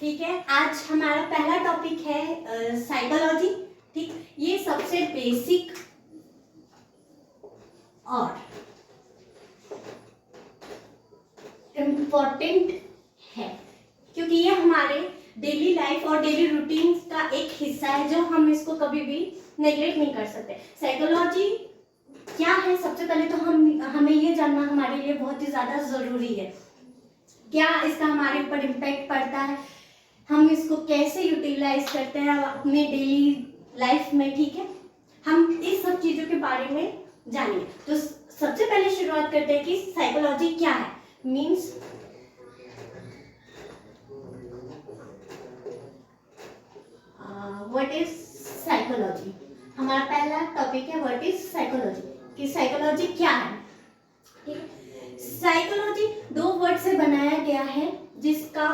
ठीक है, आज हमारा पहला टॉपिक है साइकोलॉजी। ठीक, ये सबसे बेसिक और इम्पोर्टेंट है क्योंकि ये हमारे डेली लाइफ और डेली रूटीन का एक हिस्सा है जो हम इसको कभी भी नेग्लेक्ट नहीं कर सकते। साइकोलॉजी क्या है, सबसे पहले तो हमें ये जानना हमारे लिए बहुत ही ज़्यादा ज़रूरी है। क्या इसका हमारे ऊपर इम्पैक्ट पड़ता है, हम इसको कैसे यूटिलाइज करते हैं अपने डेली लाइफ में। ठीक है, हम इस सब चीज़ों के बारे में जानिए। तो सबसे पहले शुरुआत करते हैं कि साइकोलॉजी क्या है। Means what is psychology. हमारा पहला टॉपिक है व्हाट इज साइकोलॉजी, कि साइकोलॉजी क्या है। ठीक है, साइकोलॉजी दो वर्ड से बनाया गया है जिसका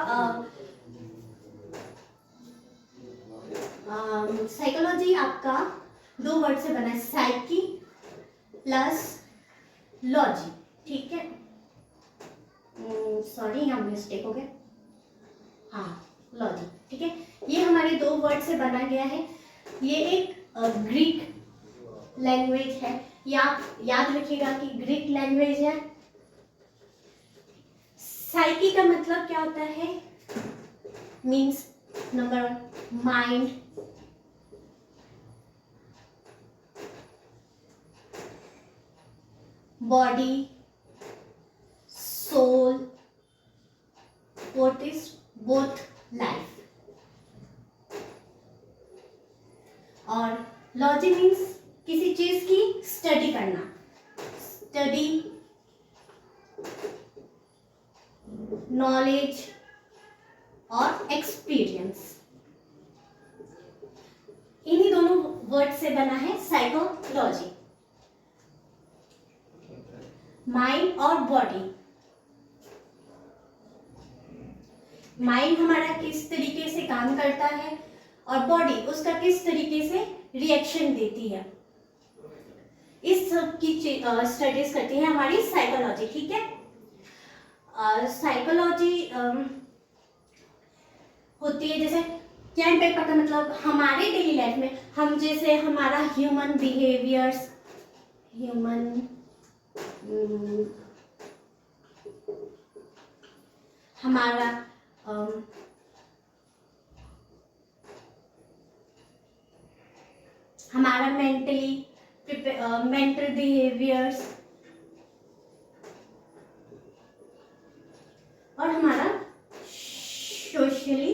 साइकोलॉजी आपका दो वर्ड से बना है, साइकी प्लस लॉजी। ठीक है, सॉरी यहाँ मिस्टेक हो गया, हाँ लॉजी। ठीक है, ये हमारे दो वर्ड से बना गया है। ये एक ग्रीक लैंग्वेज है, याद रखिएगा कि ग्रीक लैंग्वेज है। साइकी का मतलब क्या होता है, means number 1 mind, body, soul, what is both life। और लॉजी मीन्स किसी चीज की स्टडी करना, स्टडी, नॉलेज और एक्सपीरियंस। इन्हीं दोनों वर्ड से बना है साइकोलॉजी। माइंड और बॉडी, माइंड हमारा किस तरीके से काम करता है और बॉडी उसका किस तरीके से रिएक्शन देती है, इस सब की स्टडीज करती है हमारी साइकोलॉजी। ठीक है, साइकोलॉजी होती है जैसे क्या इम्पैक्ट पड़ता है, मतलब हमारे डेली लाइफ में हम जैसे हमारा ह्यूमन बिहेवियर्स, हमारा मेंटल बिहेवियर्स और हमारा सोशली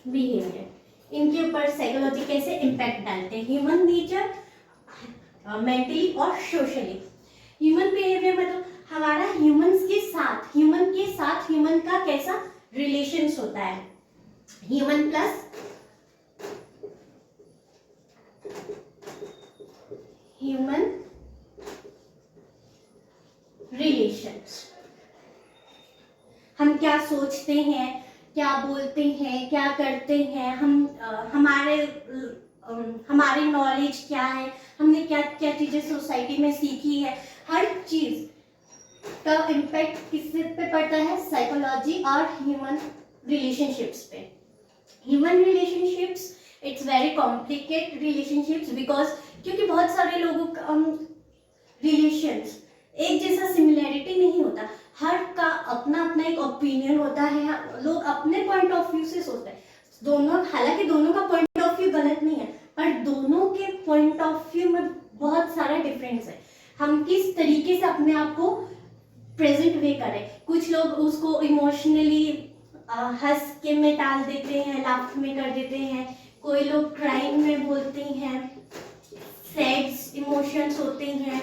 बिहेवियर, इनके ऊपर साइकोलॉजी कैसे इम्पैक्ट डालते हैं, ह्यूमन नेचर, मेंटली और सोशली। ह्यूमन बिहेवियर मतलब हमारा ह्यूमन के साथ ह्यूमन का कैसा रिलेशंस होता है, ह्यूमन प्लस ह्यूमन रिलेशंस। हम क्या सोचते हैं, क्या बोलते हैं, क्या करते हैं, हमारे नॉलेज क्या है, हमने क्या क्या चीजें सोसाइटी में सीखी है, हर चीज का इम्पैक्ट किससे पे पड़ता है, साइकोलॉजी और ह्यूमन रिलेशनशिप्स पे। Human relationships it's very complicated relationships because क्योंकि बहुत सारे लोगों का रिलेशंस एक जैसा सिमिलैरिटी नहीं होता, हर का अपना अपना एक ओपिनियन होता है, लोग अपने पॉइंट ऑफ व्यू से सोचते हैं। दोनों, हालांकि दोनों का पॉइंट ऑफ व्यू गलत नहीं है, पर दोनों के पॉइंट ऑफ व्यू में बहुत सारा डिफरेंस है। हम किस तरीके से अपने आप को प्रेजेंट वे करें, कुछ लोग उसको इमोशनली हंस के में टाल देते हैं, लाफ में कर देते हैं, कोई लोग क्राइम में बोलते हैं, सैड इमोशंस होते हैं,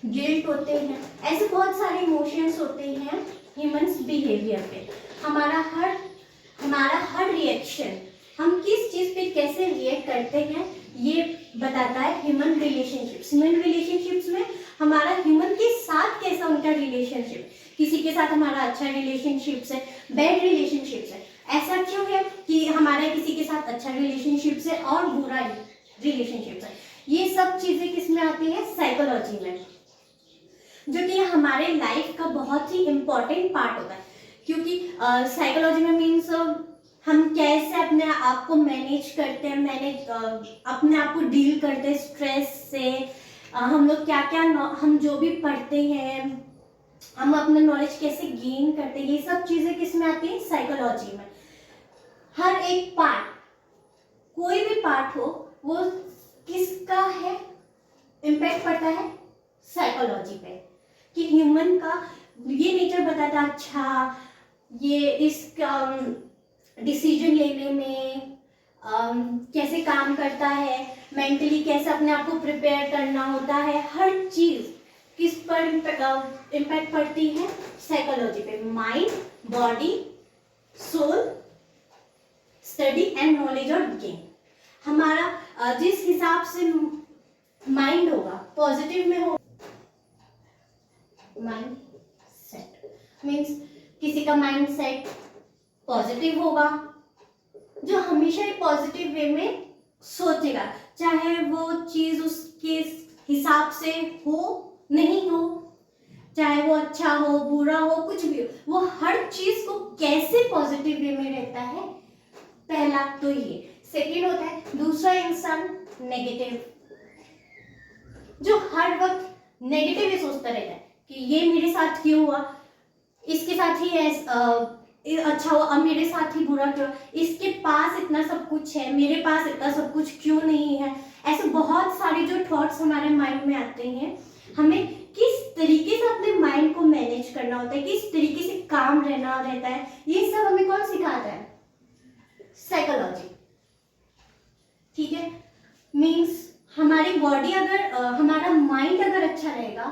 गिल्ट होते हैं, ऐसे बहुत सारे इमोशंस होते हैं ह्यूमंस बिहेवियर पे। हमारा हर रिएक्शन, हम किस चीज़ पे कैसे रिएक्ट करते हैं, ये बताता है ह्यूमन रिलेशनशिप्स। ह्यूमन रिलेशनशिप्स में हमारा ह्यूमन के साथ कैसा उनका रिलेशनशिप, किसी के साथ हमारा अच्छा रिलेशनशिप्स है, बैड रिलेशनशिप्स है। ऐसा क्यों है कि हमारा किसी के साथ अच्छा रिलेशनशिप्स है और बुरा रिलेशनशिप्स है, ये सब चीज़ें किस में आती है, साइकोलॉजी में, जो कि हमारे लाइफ का बहुत ही इम्पोर्टेंट पार्ट होता है। क्योंकि साइकोलॉजी में मीन्स हम कैसे अपने आप को मैनेज करते हैं, अपने आप को डील करते हैं स्ट्रेस से, हम लोग क्या क्या हम जो भी पढ़ते हैं, हम अपना नॉलेज कैसे गेन करते हैं, ये सब चीजें किस में आती है, साइकोलॉजी में। हर एक पार्ट, कोई भी पार्ट हो, वो किसका है, इम्पैक्ट पड़ता है साइकोलॉजी पे, कि ह्यूमन का ये नेचर बताता है, अच्छा ये इसका डिसीजन लेने में कैसे काम करता है, मेंटली कैसे अपने आप को प्रिपेयर करना होता है, हर चीज किस पर इम्पैक्ट पड़ती है, साइकोलॉजी पे। Mind, body, soul, study and knowledge और गेन। हमारा जिस हिसाब से माइंड होगा, पॉजिटिव में होगा, माइंड सेट मीन्स किसी का माइंड सेट पॉजिटिव होगा, जो हमेशा ही पॉजिटिव वे में सोचेगा, चाहे वो चीज उसके हिसाब से हो नहीं हो, चाहे वो अच्छा हो बुरा हो कुछ भी हो, वो हर चीज को कैसे पॉजिटिव वे में रहता है, पहला तो ये। सेकंड होता है दूसरा इंसान नेगेटिव, जो हर वक्त नेगेटिव ही सोचता रहता है कि ये मेरे साथ क्यों हुआ, इसके साथ ही अच्छा हुआ, अब मेरे साथ ही बुरा क्यों, इसके पास इतना सब कुछ है, मेरे पास इतना सब कुछ क्यों नहीं है। ऐसे बहुत सारे जो थॉट्स हमारे माइंड में आते हैं, हमें किस तरीके से अपने माइंड को मैनेज करना होता है, किस तरीके से काम रहना रहता है, ये सब हमें कौन सिखाता है, साइकोलॉजी। ठीक है, मीन्स हमारी बॉडी अगर हमारा माइंड अगर अच्छा रहेगा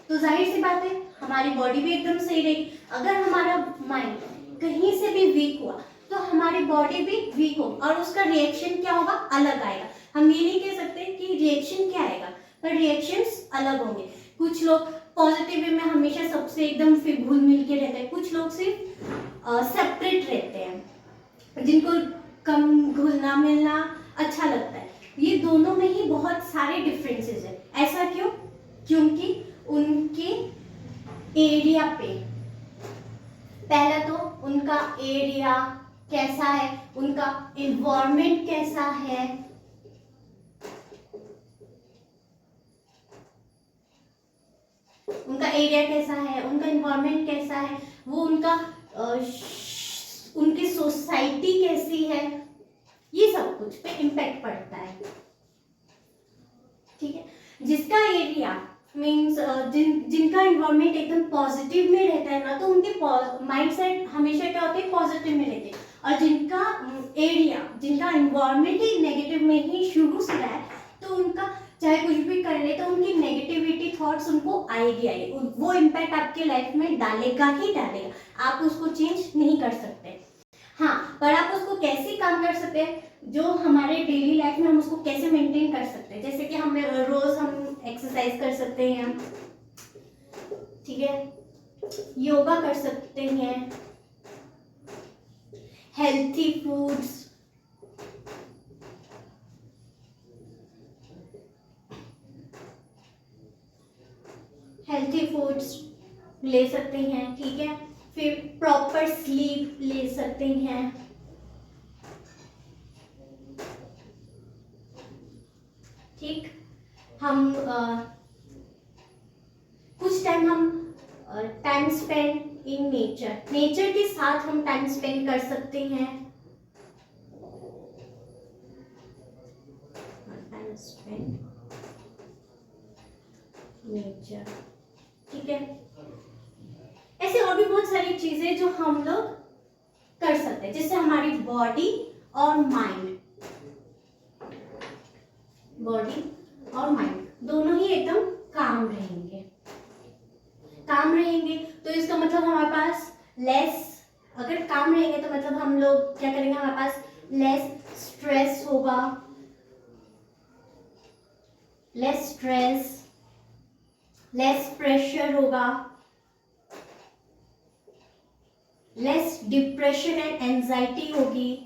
तो जाहिर सी बात है हमारी बॉडी भी एकदम सही रहेगी। अगर हमारा माइंड कहीं से भी वीक हुआ तो हमारी बॉडी भी वीक होगी और उसका रिएक्शन क्या होगा, अलग आएगा। हम ये नहीं कह सकते कि रिएक्शन क्या आएगा, पर रिएक्शंस अलग होंगे। कुछ लोग पॉजिटिव वे में हमेशा सबसे एकदम फिर घुल मिल के रहते हैं, कुछ लोग सिर्फ सेपरेट रहते हैं, जिनको कम घुलना मिलना अच्छा लगता है। ये दोनों में ही बहुत सारे डिफरेंसेस है। ऐसा क्यों? क्योंकि उनके एरिया पे, पहला तो उनका एरिया कैसा है, उनका इन्वायरमेंट कैसा है, उनका एरिया कैसा है, उनका इन्वायरमेंट कैसा है, वो उनका उनकी सोसाइटी कैसी है, ये सब कुछ पे इम्पैक्ट पड़ता है। ठीक है, जिसका एरिया मीन्स जिनका इन्वायरमेंट एकदम पॉजिटिव में रहता है ना, तो उनके माइंड सेट हमेशा क्या होते हैं, पॉजिटिव में रहते हैं। और जिनका एरिया, जिनका इन्वायरमेंट ही नेगेटिव में ही शुरू से रहा है, तो उनका चाहे कुछ भी कर ले तो उनकी नेगेटिविटी थॉट्स उनको आएगी आएगी, वो इम्पैक्ट आपके लाइफ में डालेगा ही डालेगा, आप उसको चेंज नहीं कर सकते। हाँ, पर आप उसको कैसे काम कर सकते हैं, जो हमारे डेली लाइफ में हम उसको कैसे मेंटेन कर सकते हैं, जैसे कि हमें रोज हम एक्सरसाइज कर सकते हैं, ठीक है, योगा कर सकते हैं, हेल्थी फूड्स, ले सकते हैं, ठीक है, फिर प्रॉपर स्लीप ले सकते हैं, ठीक। हम कुछ टाइम हम टाइम स्पेंड इन नेचर के साथ हम टाइम स्पेंड कर सकते हैं, टाइम स्पेंड नेचर, ठीक है। ऐसे और भी बहुत सारी चीजें जो हम लोग कर सकते हैं, जिससे हमारी बॉडी और माइंड दोनों ही एकदम काम रहेंगे। तो इसका मतलब हमारे पास अगर काम रहेंगे तो मतलब हम लोग क्या करेंगे, हमारे पास लेस स्ट्रेस होगा, लेस प्रेशर होगा, लेस डिप्रेशन एंड एंजाइटी होगी,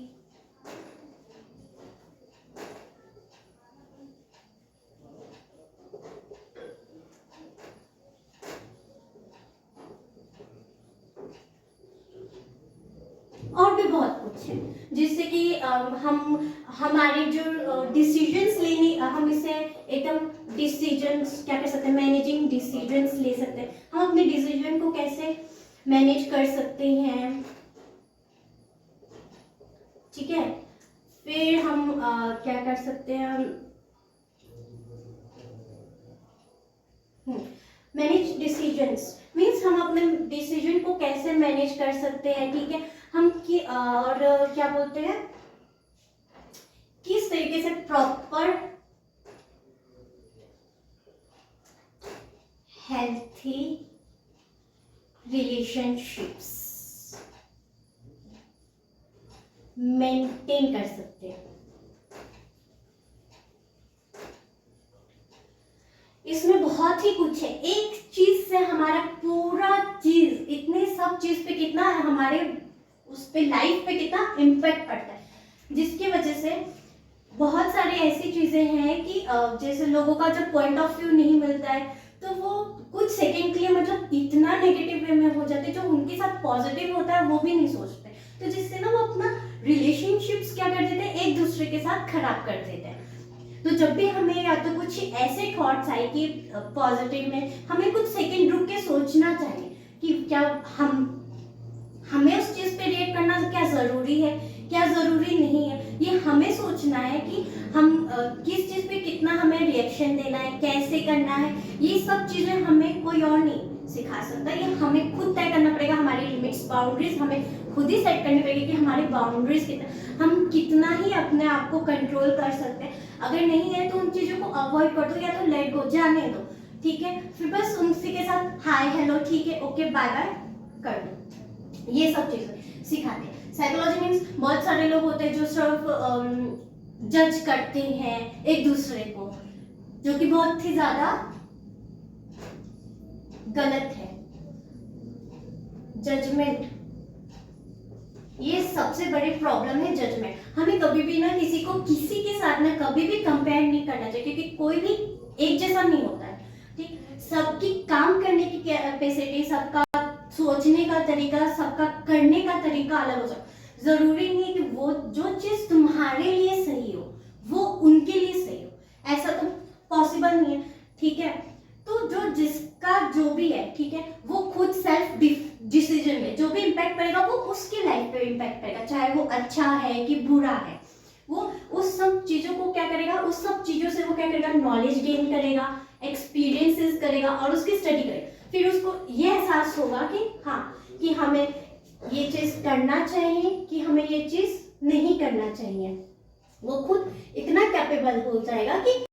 और भी बहुत कुछ है, जिससे कि हम हमारे जो डिसीजंस लेने, हम इसे एकदम डिसीजंस क्या कर सकते हैं, मैनेजिंग डिसीजंस ले सकते हैं। हम अपने डिसीजन को कैसे मैनेज कर सकते हैं, ठीक है। फिर हम क्या कर सकते हैं, मैनेज डिसीजंस मीन्स हम अपने डिसीजन को कैसे मैनेज कर सकते हैं, ठीक है। हम की और क्या बोलते हैं, किस तरीके से प्रॉपर हेल्थी रिलेशनशिप्स मेंटेन कर सकते हैं। इसमें बहुत ही कुछ है, एक चीज से हमारा पूरा चीज, इतने सब चीज पे कितना हमारे उस पे लाइफ पे कितना इम्पैक्ट पड़ता है, जिसकी वजह से बहुत सारी ऐसी चीजें हैं कि जैसे लोगों का जब पॉइंट ऑफ व्यू नहीं मिलता है तो वो कुछ सेकंड के लिए मतलब इतना नेगेटिव वे में हो जाते हैं, जो उनके साथ पॉजिटिव होता है वो भी नहीं सोचते, तो जिससे ना वो अपना रिलेशनशिप्स क्या कर देते हैं, एक दूसरे के साथ खराब कर देते हैं। तो जब भी हमें या तो कुछ ऐसे थॉट्स आए कि पॉजिटिव में, हमें कुछ सेकंड रुक के सोचना चाहिए कि क्या हमें उस चीज पे रिएक्ट करना क्या जरूरी है, क्या जरूरी नहीं है। ये हमें सोचना है कि हम किस चीज पे कितना हमें रिएक्शन देना है, कैसे करना है। ये सब चीजें हमें कोई और नहीं सिखा सकता, ये हमें खुद तय करना पड़ेगा। हमारी लिमिट्स, बाउंड्रीज हमें खुद ही सेट करनी पड़ेगी कि हमारी बाउंड्रीज कितना, हम कितना ही अपने आप को कंट्रोल कर सकते हैं। अगर नहीं है तो उन चीजों को अवॉइड कर दो या तो लेट गो, जाने दो, ठीक है। फिर बस उनसे के साथ हाय हेलो, ठीक है, ओके, बाय बाय कर दो। ये सब चीजें सिखाते हैं। साइकोलॉजी मीन्स बहुत सारे लोग होते हैं जो सिर्फ जज करते हैं एक दूसरे को, जो कि बहुत ही ज्यादा गलत है। जजमेंट, ये सबसे बड़ी प्रॉब्लम है, जजमेंट। हमें कभी भी ना किसी को किसी के साथ ना कभी भी कंपेयर नहीं करना चाहिए, क्योंकि कोई भी एक जैसा नहीं होता है, ठीक। सबकी काम करने की कैपेसिटी, सबका सोचने का तरीका, सबका करने का तरीका अलग हो सकता है। जरूरी नहीं है कि वो जो चीज तुम्हारे लिए सही हो वो उनके लिए सही हो, ऐसा तो पॉसिबल नहीं है, ठीक है। तो जो जिसका जो भी है, ठीक है, वो खुद सेल्फ डिसीजन ले, जो भी इम्पैक्ट पड़ेगा वो उसकी लाइफ पे इम्पैक्ट पड़ेगा, चाहे वो अच्छा है कि बुरा है। वो उस सब चीजों को क्या करेगा, उस सब चीजों से वो क्या करेगा, नॉलेज गेन करेगा, एक्सपीरियंसेस करेगा और उसकी स्टडी करेगा। फिर उसको ये एहसास होगा कि हाँ, कि हमें ये चीज करना चाहिए कि हमें ये चीज नहीं करना चाहिए। वो खुद इतना कैपेबल हो जाएगा कि